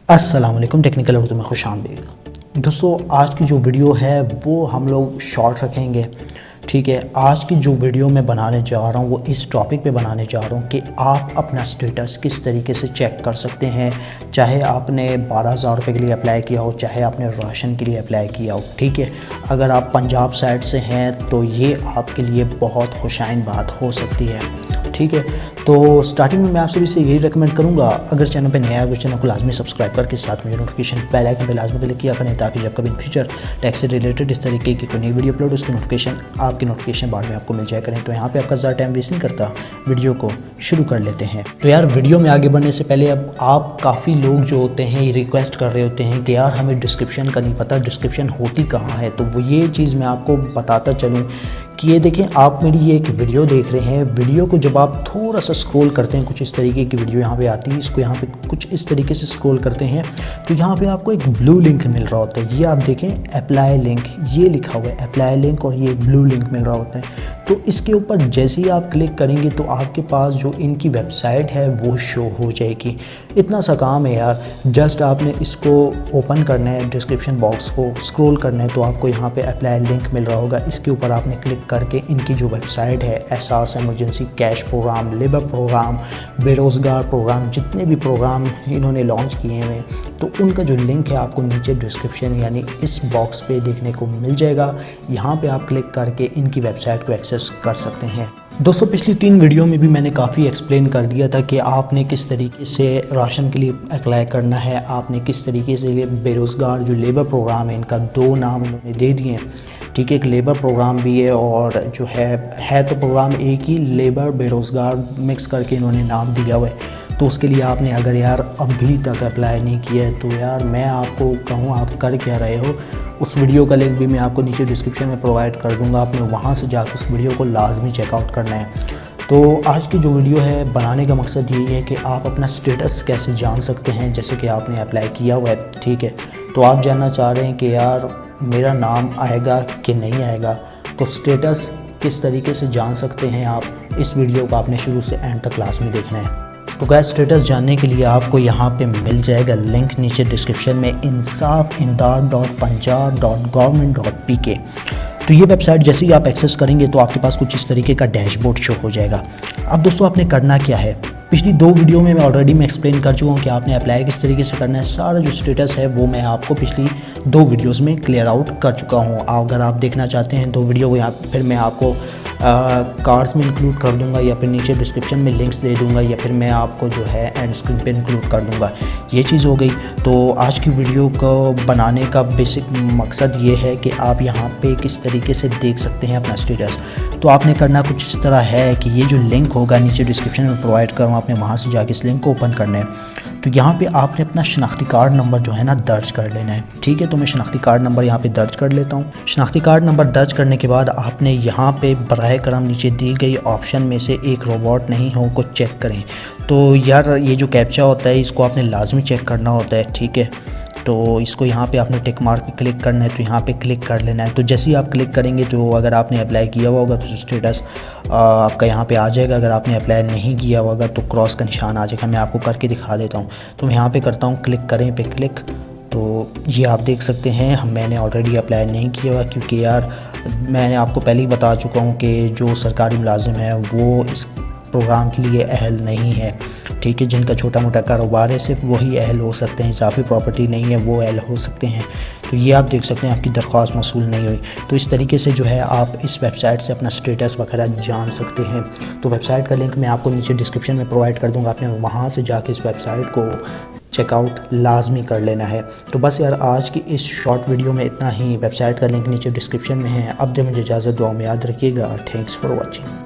अस्सलाम वालेकुम, टेक्निकल उर्दू में खुशामदीद। दोस्तों, आज की जो वीडियो है वो हम लोग शॉर्ट रखेंगे। ठीक है, आज की जो वीडियो मैं बनाने जा रहा हूँ वो इस टॉपिक पे बनाने जा रहा हूँ कि आप अपना स्टेटस किस तरीके से चेक कर सकते हैं। चाहे आपने 12,000 रुपये के लिए अप्लाई किया हो, चाहे आपने राशन के लिए अप्लाई किया हो। ठीक है, अगर आप पंजाब साइड से हैं तो ये आपके लिए बहुत खुशाइन बात हो सकती है। ठीक है, तो स्टार्टिंग में मैं आप सभी से यही रेकमेंड करूँगा, अगर चैनल पे नया है तो चैनल को लाजमी सब्सक्राइब करके साथ में नोटिफिकेशन बेल आइकन पे लाजमी क्लिक किया करें, ताकि जब कभी इन फ्यूचर टैक्स से रिलेटेड इस तरीके की कोई नई वीडियो अपलोड उसकी नोटिफिकेशन आपकी नोटिफिकेशन बार में आपको मिल जाया करें। तो यहाँ पे आपका ज़्यादा टाइम वेस्ट नहीं करता, वीडियो को शुरू कर लेते हैं। तो यार, वीडियो में आगे बढ़ने से पहले अब आप काफ़ी लोग जो होते हैं ये रिक्वेस्ट कर रहे होते हैं कि यार हमें डिस्क्रिप्शन का नहीं पता, डिस्क्रिप्शन होती कहाँ है। तो वो ये चीज़ मैं आपको बताता चलूँ कि ये देखें, आप मेरी ये एक वीडियो देख रहे हैं। वीडियो को जब आप थोड़ा सा स्क्रॉल करते हैं, कुछ इस तरीके की वीडियो यहाँ पे आती है, इसको यहाँ पे कुछ इस तरीके से स्क्रॉल करते हैं तो यहाँ पे आपको एक ब्लू लिंक मिल रहा होता है। ये आप देखें, अप्लाई लिंक, ये लिखा हुआ है अप्लाई लिंक, और ये ब्लू लिंक मिल रहा होता है। तो इसके ऊपर जैसे ही आप क्लिक करेंगे तो आपके पास जो इनकी वेबसाइट है वो शो हो जाएगी। इतना सा काम है यार, जस्ट आपने इसको ओपन करना है, डिस्क्रिप्शन बॉक्स को स्क्रॉल करना है तो आपको यहाँ पे अप्लाई लिंक मिल रहा होगा। इसके ऊपर आपने क्लिक करके इनकी जो वेबसाइट है, Ehsaas emergency cash program, labour program, बेरोज़गार प्रोग्राम, जितने भी प्रोग्राम इन्होंने लॉन्च किए हैं तो उनका जो लिंक है आपको नीचे डिस्क्रिप्शन यानी इस बॉक्स पे देखने को मिल जाएगा। यहाँ पे आप क्लिक करके इनकी वेबसाइट को एक्सेस कर सकते हैं। दोस्तों, पिछली 3 वीडियो में भी मैंने काफ़ी एक्सप्लेन कर दिया था कि आपने किस तरीके से राशन के लिए अप्लाई करना है, आपने किस तरीके से बेरोज़गार जो लेबर प्रोग्राम है, इनका 2 नाम उन्होंने दे दिए हैं। ठीक है, एक लेबर प्रोग्राम भी है और जो है तो प्रोग्राम एक ही, लेबर बेरोज़गार मिक्स करके इन्होंने नाम दिया हुआ है। तो उसके लिए आपने अगर यार अभी तक अप्लाई नहीं किया है तो यार मैं आपको कहूँ आप कर क्या रहे हो। उस वीडियो का लिंक भी मैं आपको नीचे डिस्क्रिप्शन में प्रोवाइड कर दूंगा, आपने वहाँ से जाकर उस वीडियो को लाजमी चेकआउट करना है। तो आज की जो वीडियो है बनाने का मकसद यही है कि आप अपना स्टेटस कैसे जान सकते हैं। जैसे कि आपने अप्लाई किया हुआ है, ठीक है, तो आप जानना चाह रहे हैं कि यार मेरा नाम आएगा कि नहीं आएगा, तो स्टेटस किस तरीके से जान सकते हैं आप, इस वीडियो को आपने शुरू से एंड तक क्लास में देखना है। तो गाइस, स्टेटस जानने के लिए आपको यहाँ पे मिल जाएगा लिंक नीचे डिस्क्रिप्शन में, insafimdad.punjab.government.pk। तो ये वेबसाइट जैसे ही आप एक्सेस करेंगे तो आपके पास कुछ इस तरीके का डैशबोर्ड शो हो जाएगा। अब दोस्तों, आपने करना क्या है, पिछली 2 वीडियो में मैं ऑलरेडी एक्सप्लेन कर चुका हूँ कि आपने अप्लाई किस तरीके से करना है। सारा जो स्टेटस है वो मैं आपको पिछली 2 वीडियोज़ में क्लियर आउट कर चुका हूँ। अगर आप देखना चाहते हैं तो वीडियो को यहाँ फिर मैं आपको कार्ड्स में इंक्लूड कर दूंगा, या फिर नीचे डिस्क्रिप्शन में लिंक्स दे दूंगा, या फिर मैं आपको जो है एंड स्क्रीन पे इंक्लूड कर दूंगा। ये चीज़ हो गई। तो आज की वीडियो को बनाने का बेसिक मकसद ये है कि आप यहाँ पे किस तरीके से देख सकते हैं अपना स्टेटस। तो आपने करना कुछ इस तरह है कि ये जो लिंक होगा नीचे डिस्क्रिप्शन में प्रोवाइड करूँ, आपने वहाँ से जाके इस लिंक को ओपन करना है। तो यहाँ पे आपने अपना शनाख्ती कार्ड नंबर जो है ना दर्ज कर लेना है। ठीक है, तो मैं शनाख्ती कार्ड नंबर यहाँ पे दर्ज कर लेता हूँ। शनाख्ती कार्ड नंबर दर्ज करने के बाद आपने यहाँ पे बराए करम नीचे दी गई ऑप्शन में से एक रोबोट नहीं हो को चेक करें। तो यार ये जो कैप्चा होता है इसको आपने लाजमी चेक करना होता है। ठीक है, तो इसको यहाँ पे आपने टिक मार्क पे क्लिक करना है, तो यहाँ पे क्लिक कर लेना है। तो जैसे ही आप क्लिक करेंगे तो अगर आपने अप्लाई किया हुआ होगा तो स्टेटस आपका यहाँ पे आ जाएगा। अगर आपने अप्लाई नहीं किया होगा तो क्रॉस का निशान आ जाएगा। मैं आपको करके दिखा देता हूँ। तो मैं यहाँ पे करता हूँ, क्लिक करें पे क्लिक। तो ये आप देख सकते हैं मैंने ऑलरेडी अप्लाई नहीं किया हुआ, क्योंकि यार मैंने आपको पहले ही बता चुका हूँ कि जो सरकारी मुलाजिम है वो इस प्रोग्राम के लिए अहल नहीं है। ठीक है, जिनका छोटा मोटा कारोबार है सिर्फ वही अहल हो सकते हैं, इजाफी प्रॉपर्टी नहीं है वो अहल हो सकते हैं। तो ये आप देख सकते हैं आपकी दरख्वास्त मौसूल नहीं हुई। तो इस तरीके से जो है आप इस वेबसाइट से अपना स्टेटस वगैरह जान सकते हैं। तो वेबसाइट का लिंक मैं आपको नीचे डिस्क्रिप्शन में प्रोवाइड कर दूँगा, आपने वहाँ से जाके इस वेबसाइट को चेकआउट लाजमी कर लेना है। तो बस यार, आज की इस शॉर्ट वीडियो में इतना ही। वेबसाइट का लिंक नीचे डिस्क्रिप्शन में है। अब दे मुझे इजाज़त, दुआ में याद रखिएगा। Thanks for watching.